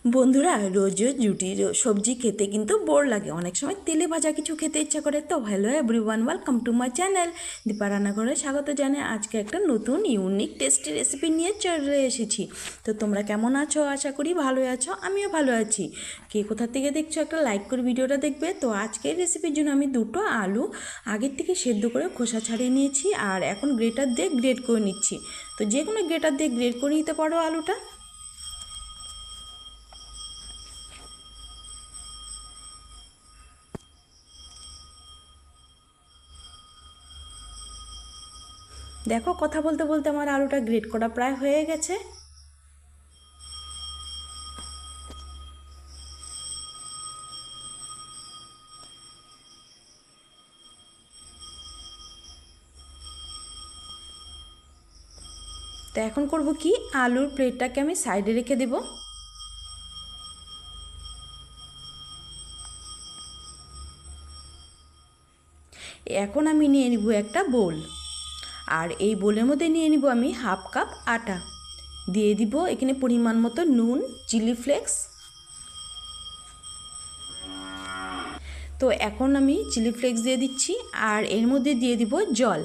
বন্ধুরা, রোজ রোজ রুটি সবজি খেতে কিন্তু বোর লাগে। অনেক সময় তেলে ভাজা কিছু খেতে ইচ্ছা করে। তো hello everyone, welcome to my channel Deepa রান্নাঘরে স্বাগত জানাই। আজকে একটা নতুন ইউনিক টেস্টি রেসিপি নিয়ে চলে এসেছি। তো তোমরা কেমন আছো? আশা করি ভালোই আছো, আমিও ভালো আছি। কে কোথা থেকে দেখছো একটা লাইক করে ভিডিওটা দেখবে। তো আজকের রেসিপির জন্য আমি দুটো আলু আগের থেকে সেদ্ধ করে খোসা ছাড়িয়ে নিয়েছি, আর এখন গ্রেটার দিয়ে গ্রেট করে নিচ্ছি। তো যে কোনো গ্রেটার দিয়ে গ্রেট করে নিতে পারো আলুটা। দেখো, কথা বলতে বলতে আমার আলুটা গ্রেট করা প্রায় হয়ে গেছে। তো এখন করব কি, আলুর প্লেটটাকে আমি সাইডে রেখে দেব। এখন আমি নিয়ে নিব একটা বোল, আর এই বোলের মধ্যে নিয়ে নিব আমি হাফ কাপ আটা। দিয়ে দিব এখানে পরিমাণ মতো নুন, চিলি ফ্লেক্স। তো এখন আমি চিলি ফ্লেক্স দিয়ে দিচ্ছি, আর এর মধ্যে দিয়ে দিব জল।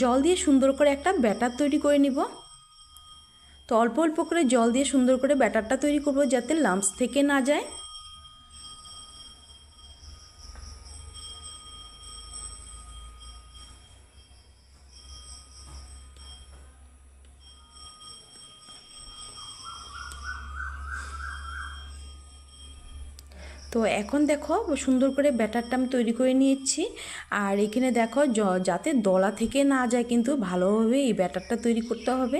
জল দিয়ে সুন্দর করে একটা ব্যাটার তৈরি করে নিব। তো অল্প অল্প করে জল দিয়ে সুন্দর করে ব্যাটারটা তৈরি করব, যাতে লাম্পস থেকে না যায়। তো এখন দেখো সুন্দর করে ব্যাটারটা আমি তৈরি করে নিয়েছি। আর এখানে দেখো যাতে দলা থেকে না যায়, কিন্তু ভালোভাবে এই ব্যাটারটা তৈরি করতে হবে,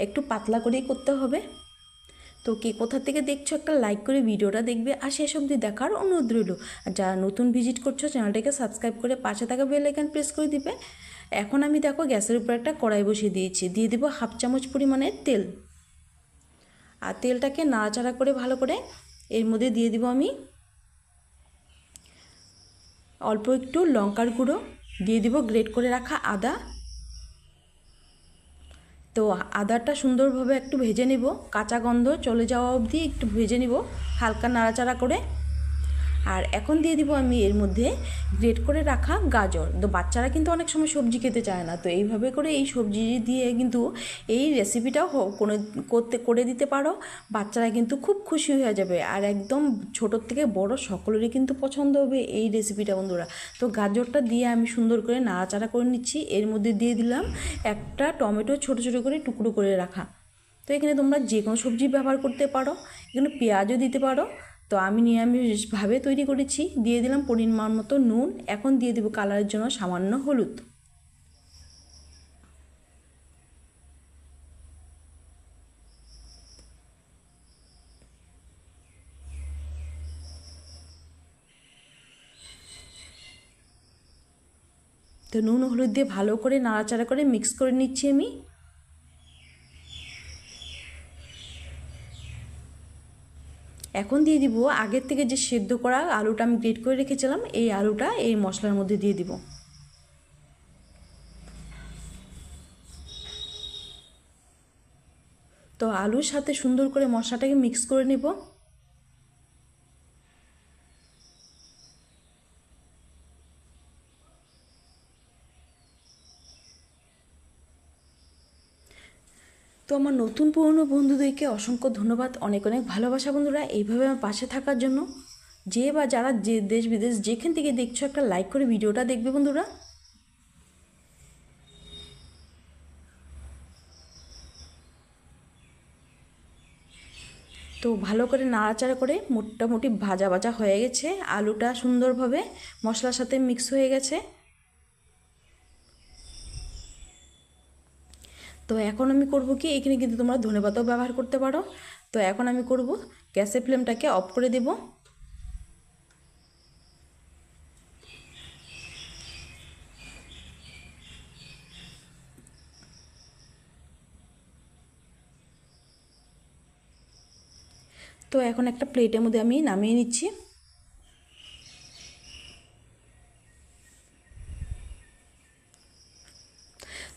একটু পাতলা করেই করতে হবে। তো কে কোথা থেকে দেখছো একটা লাইক করে ভিডিওটা দেখবে, আর শেষ অবধি দেখার অনুরোধ রইল। আর যারা নতুন ভিজিট করছো চ্যানেলটাকে সাবস্ক্রাইব করে পাশে থাকা বেল আইকন প্রেস করে দিবে। এখন আমি দেখো গ্যাসের উপর একটা কড়াই বসিয়ে দিয়েছি, দিয়ে দিব হাফ চামচ পরিমাণের তেল। আর তেলটাকে নাড়াচাড়া করে ভালো করে এর মধ্যে দিয়ে দিব আমি অল্প একটু লঙ্কার গুঁড়ো, দিয়ে দিব গ্রেট করে রাখা আদা। তো আদাটা সুন্দরভাবে একটু ভেজে নেব, কাঁচা গন্ধ চলে যাওয়া অবধি একটু ভেজে নেব হালকা নাড়াচাড়া করে। আর এখন দিয়ে দিব আমি এর মধ্যে গ্রেট করে রাখা গাজর। তো বাচ্চারা কিন্তু অনেক সময় সবজি খেতে চায় না, তো এইভাবে করে এই সবজি দিয়ে কিন্তু এই রেসিপিটাও করে দিতে পারো। বাচ্চারা কিন্তু খুব খুশি হয়ে যাবে, আর একদম ছোটোর থেকে বড় সকলেরই কিন্তু পছন্দ হবে এই রেসিপিটা বন্ধুরা। তো গাজরটা দিয়ে আমি সুন্দর করে নাড়াচাড়া করে নিচ্ছি। এর মধ্যে দিয়ে দিলাম একটা টমেটো ছোটো ছোটো করে টুকরো করে রাখা। তো এখানে তোমরা যে কোনো সবজি ব্যবহার করতে পারো, এখানে পেঁয়াজও দিতে পারো। তো আমি নিরামিষভাবে তৈরি করেছি। দিয়ে দিলাম পরিমাণ মতো নুন। এখন দিয়ে দেবো কালারের জন্য সামান্য হলুদ। তো নুন হলুদ দিয়ে ভালো করে নাড়াচাড়া করে মিক্স করে নিচ্ছি আমি। এখন দিয়ে দিব আগের থেকে যে সেদ্ধ করা আলুটা আমি গ্রেট করে রেখেছিলাম, এই আলুটা এই মশলার মধ্যে দিয়ে দিব। তো আলুর সাথে সুন্দর করে মশলাটাকে মিক্স করে নেব। তো আমার নতুন পুরনো বন্ধুদেরকে অসংখ্য ধন্যবাদ, অনেক অনেক ভালোবাসা বন্ধুরা, এইভাবে আমার পাশে থাকার জন্য। যে বা যারা যে দেশ বিদেশ যেখান থেকে দেখছো একটা লাইক করে ভিডিওটা দেখবে বন্ধুরা। তো ভালো করে নাড়াচাড়া করে মোটামুটি ভাজা ভাজা হয়ে গেছে, আলুটা সুন্দরভাবে মশলার সাথে মিক্স হয়ে গেছে। তো এখন আমি করব কি, এখানে কিন্তু তোমরা ধনেপাতাও ব্যবহার করতে পারো। তো এখন আমি করব, গ্যাসের ফ্লেমটাকে অফ করে দেব। তো এখন একটা প্লেটের মধ্যে আমি নামিয়ে নিচ্ছি।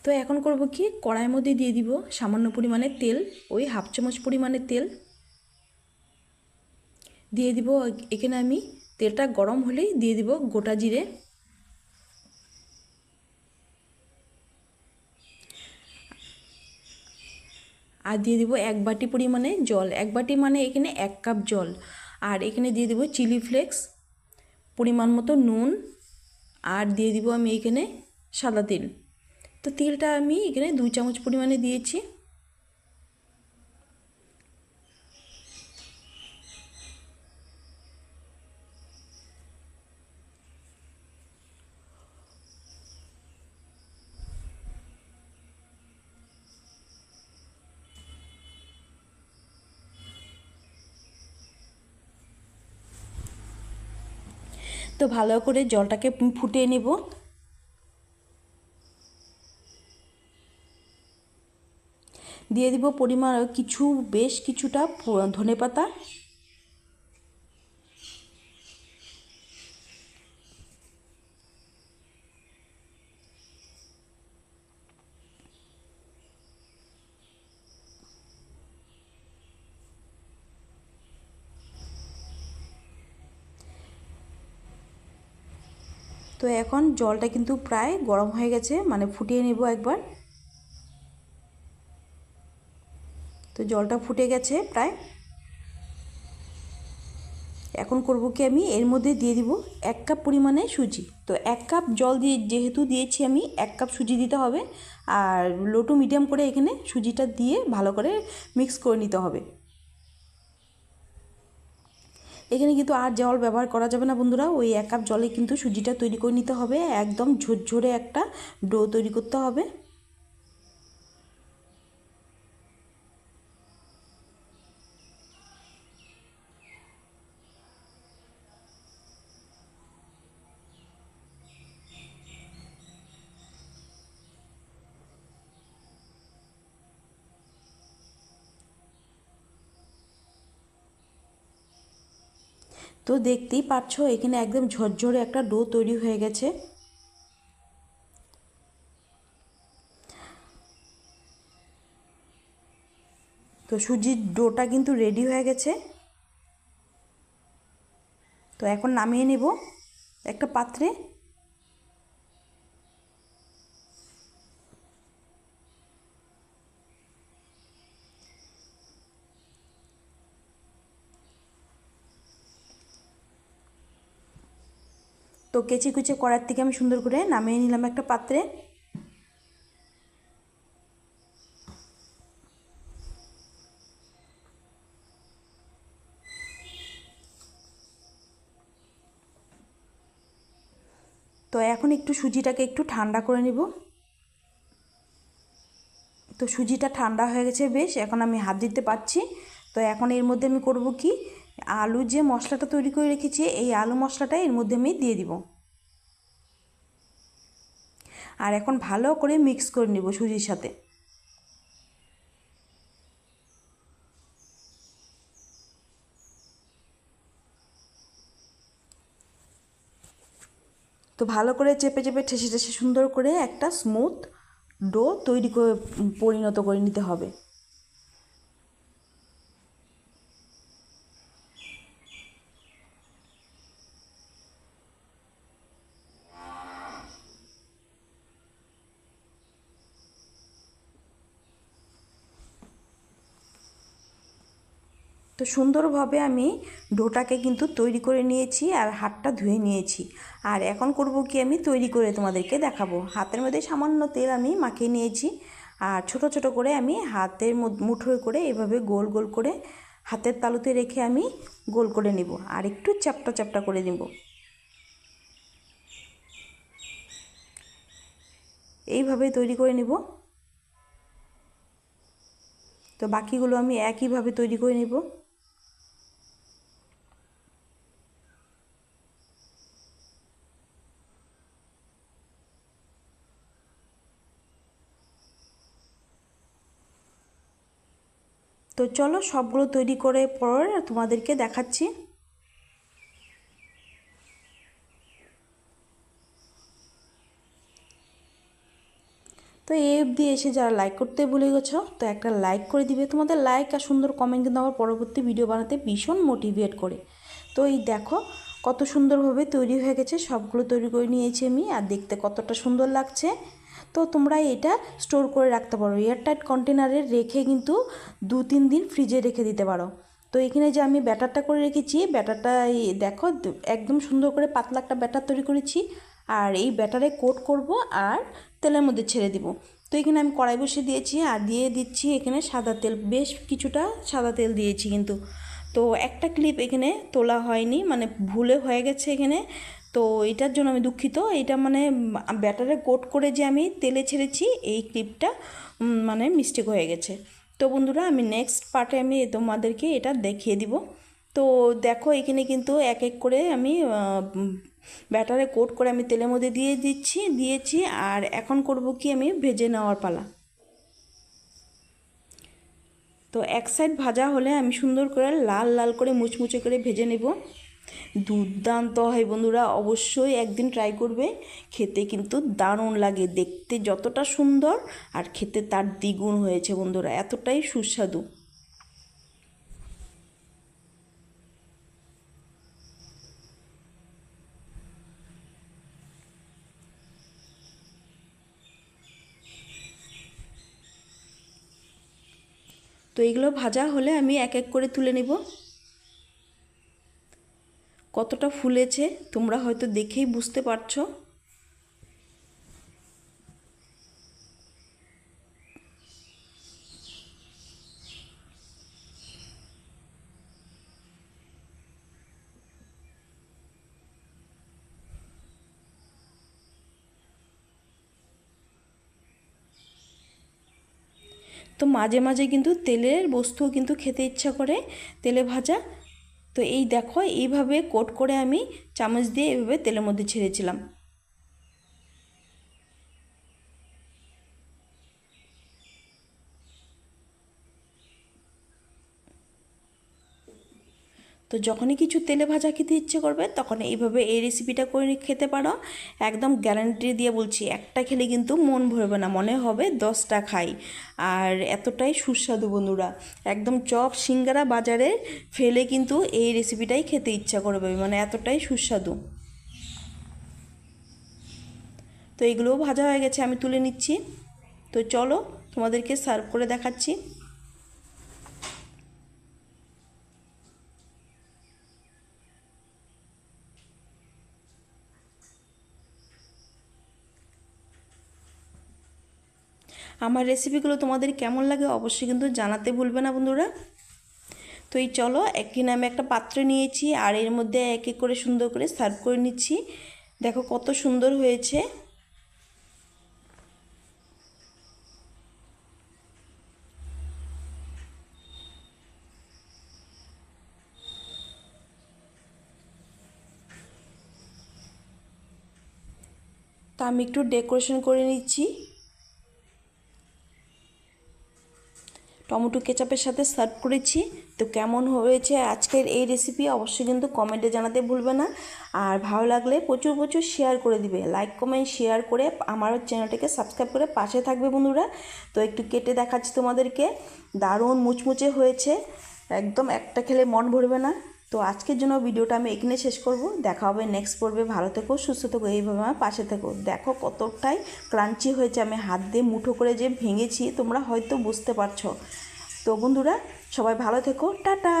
তো এখন করব কি, কড়াইয়ের মধ্যে দিয়ে দিব সামান্য পরিমাণে তেল, ওই হাফ চামচ পরিমাণে তেল। দিয়ে দিব এখানে আমি তেলটা গরম হলেই দিয়ে দিব গোটা জিরে, আর দিয়ে দিব 1 বাটি পরিমাণে জল। 1 বাটি মানে এখানে 1 কাপ জল। আর এখানে দিয়ে দিব চিলি ফ্লেক্স, পরিমাণ মতো নুন, আর দিয়ে দিব আমি এখানে সাদা তেল। তো তেলটা আমি এখানে 2 চামচ পরিমাণে দিয়েছি। তো ভালো করে জলটাকে ফুটিয়ে নেব। দিয়ে দিব পরিমাণ বেশ কিছুটা ধনেপাতা, তো এখন জলটা কিন্তু প্রায় গরম হয়ে গেছে, মানে ফুটিয়ে নেব একবার। তো জলটা ফুটে গেছে প্রায়। এখন করব কি, আমি এর মধ্যে দিয়ে দিব 1 কাপ পরিমাণে সুজি। তো 1 কাপ জল দিয়ে যেহেতু দিয়েছি আমি, 1 কাপ সুজি দিতে হবে। আর লো টু মিডিয়াম করে এখানে সুজিটা দিয়ে ভালো করে মিক্স করে নিতে হবে। এখানে কিন্তু আর জল ব্যবহার করা যাবে না বন্ধুরা, ওই 1 কাপ জলে কিন্তু সুজিটা তৈরি করে নিতে হবে। একদম ঝরঝরে একটা ডো তৈরি করতে হবে। তো দেখতেই পাচ্ছ এখানে একদম ঝরঝরে একটা ডো তৈরি হয়ে গেছে। তো সুজির ডোটা কিন্তু রেডি হয়ে গেছে। তো এখন নামিয়ে নেব একটা পাত্রে। তো কেচি কুচে কড়ার থেকে আমি সুন্দর করে নামিয়ে নিলাম একটা পাত্রে। তো এখন একটু সুজিটাকে একটু ঠান্ডা করে নেব। তো সুজিটা ঠান্ডা হয়ে গেছে বেশ, এখন আমি হাত দিতে পারছি। তো এখন এর মধ্যে আমি করব কি, আলু যে মশলাটা তৈরি করে রেখেছি, এই আলু মশলাটা এর মধ্যে আমি দিয়ে দিব। আর এখন ভালো করে মিক্স করে নেব সুজির সাথে। তো ভালো করে চেপে চেপে ঠেসে ঠেসে সুন্দর করে একটা স্মুথ ডো তৈরি করে পরিণত করে নিতে হবে। তো সুন্দরভাবে আমি ডোটাকে কিন্তু তৈরি করে নিয়েছি, আর হাতটা ধুয়ে নিয়েছি। আর এখন করব কি, আমি তৈরি করে তোমাদেরকে দেখাবো। হাতের মধ্যে সামান্য তেল আমি মাখিয়ে নিয়েছি, আর ছোট ছোট করে আমি হাতের মুঠোয় করে এভাবে গোল গোল করে হাতের তালুতে রেখে আমি গোল করে নেব, আর একটু চ্যাপটা চ্যাপটা করে নেব। এইভাবে তৈরি করে নেব। তো বাকিগুলো আমি একইভাবে তৈরি করে নেব। তো চলো সবগুলো তৈরি করে পর তোমাদেরকে দেখাচ্ছি। তো এই অবধি এসে যারা লাইক করতে ভুলে গেছো, তো একটা লাইক করে দিবে। তোমাদের লাইক আর সুন্দর কমেন্ট কিন্তু আমার পরবর্তী ভিডিও বানাতে ভীষণ মোটিভেট করে। তো এই দেখো কত সুন্দরভাবে তৈরি হয়ে গেছে, সবগুলো তৈরি করে নিয়েছি আমি, আর দেখতে কতটা সুন্দর লাগছে। তো তোমরা এটা স্টোর করে রাখতে পারো, এয়ারটাইট কন্টেনারে রেখে কিন্তু 2-3 দিন ফ্রিজে রেখে দিতে পারো। তো এখানে যে আমি ব্যাটারটা করে রেখেছি, ব্যাটারটা এই দেখো একদম সুন্দর করে পাতলা একটা ব্যাটার তৈরি করেছি। আর এই ব্যাটারে কোট করব আর তেলের মধ্যে ছেড়ে দিব। তো এখানে আমি কড়াই বসিয়ে দিয়েছি আর দিয়ে দিচ্ছি এখানে সাদা তেল, বেশ কিছুটা সাদা তেল দিয়েছি কিন্তু। তো একটা ক্লিপ এখানে তোলা হয়নি, মানে ভুলে হয়ে গেছে এখানে, তো এটার জন্য আমি দুঃখিত। এটা মানে ব্যাটারে কোট করে যে আমি তেলে ছেড়েছি, এই ক্লিপটা মানে মিস্টেক হয়ে গেছে। তো বন্ধুরা আমি নেক্সট পার্টে আমি তোমাদেরকে এটা দেখিয়ে দিব। তো দেখো এখানে কিন্তু এক এক করে আমি ব্যাটারে কোট করে আমি তেলের মধ্যে দিয়েছি। আর এখন করব কি, আমি ভেজে নেওয়ার পালা। তো এক সাইড ভাজা হলে আমি সুন্দর করে লাল লাল করে মুচমুচে করে ভেজে নেব। দুর্দান্ত হয় বন্ধুরা, অবশ্যই একদিন ট্রাই করবে, খেতে কিন্তু দারুণ লাগে, দেখতে যতটা সুন্দর আর খেতে তার দ্বিগুণ হয়েছে বন্ধুরা, এতটাই সুস্বাদু। তো এগুলো ভাজা হলে আমি এক এক করে তুলে নেব। কতটা ফুলেছে তোমরা হয়তো দেখেই বুঝতে পারছো। তো মাঝে মাঝে কিন্তু তেলের বস্তুও কিন্তু খেতে ইচ্ছা করে, তেলে ভাজা। তো এই দেখো এইভাবে কোট করে আমি চামচ দিয়ে এইভাবে তেলের মধ্যে ছেড়েছিলাম। তো যখনই কিছু তেলে ভাজা খেতে ইচ্ছে করবে তখন এইভাবে এই রেসিপিটা করে খেতে পারো। একদম গ্যারান্টি দিয়ে বলছি, একটা খেলে কিন্তু মন ভরবে না, মনে হবে 10টা খাই। আর এতটাই সুস্বাদু বন্ধুরা, একদম চপ সিঙ্গারা বাজারে ফেলে কিন্তু এই রেসিপিটাই খেতে ইচ্ছা করবে, মানে এতটাই সুস্বাদু। তো এগুলোও ভাজা হয়ে গেছে, আমি তুলে নিচ্ছি। তো চলো তোমাদেরকে সার্ভ করে দেখাচ্ছি। আমার রেসিপিগুলো তোমাদের কেমন লাগে অবশ্যই কিন্তু জানাতে ভুলবে না বন্ধুরা। তো এই চলো এখানে আমি একটা পাত্রে নিয়েছি আর এর মধ্যে এক এক করে সুন্দর করে সার্ভ করে নিচ্ছি। দেখো কত সুন্দর হয়েছে। তা আমি একটু ডেকোরেশন করে নিচ্ছি, টমেটো কেচাপের সাথে সার্ভ করেছি। তো কেমন হয়েছে আজকের এই রেসিপি অবশ্যই কিন্তু কমেন্টে জানাতে ভুলবে না। আর ভালো লাগলে প্রচুর প্রচুর শেয়ার করে দিবে, লাইক কমেন্ট শেয়ার করে আমার চ্যানেলটাকে সাবস্ক্রাইব করে পাশে থাকবে বন্ধুরা। তো একটু কেটে দেখাচ্ছি তোমাদেরকে, দারুণ মুচমুচে হয়েছে, একদম একটা খেলে মন ভরবে না। তো আজকের জন্য ভিডিওটা আমি এখানে শেষ করব, দেখা হবে নেক্সট পর্বে। ভালো থেকো, সুস্থ থেকো, এইভাবে আমার পাশে থেকো। দেখো কতটাই ক্রাঞ্চি হয়েছে, আমি হাত দিয়ে মুঠো করে যে ভেঙেছি তোমরা হয়তো বুঝতে পারছো। তো বন্ধুরা সবাই ভালো থেকো, টাটা।